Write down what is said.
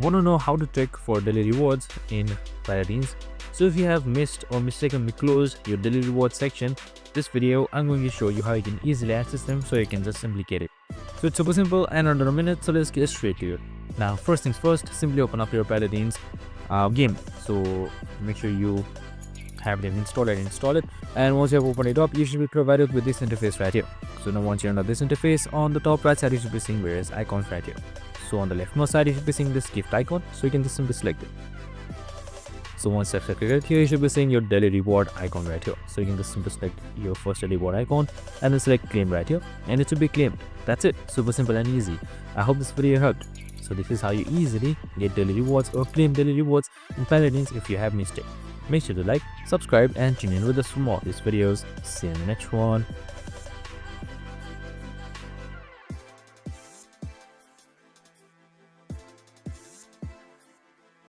Want to know how to check for daily rewards in Paladins? So if you have missed or mistakenly closed your daily reward section, this video I'm going to show you how you can easily access them so you can just simply get it. So it's super simple and under a minute, so let's get straight to it. Now first things first, simply open up your Paladins game. So make sure you have them installed and install it, and once you have opened it up, you should be provided with this interface right here. So now once you're under this interface, on the top right side you should be seeing various icons right here. So on the leftmost side you should be seeing this gift icon, so you can just simply select it. So once you've selected it here, you should be seeing your daily reward icon right here. So you can just simply select your first daily reward icon and then select claim right here, and it should be claimed. That's it. Super simple and easy. I hope this video helped. So this is how you easily get daily rewards or claim daily rewards in Paladins if you have missed it. Make sure to like, subscribe and tune in with us for more of these videos. See you in the next one.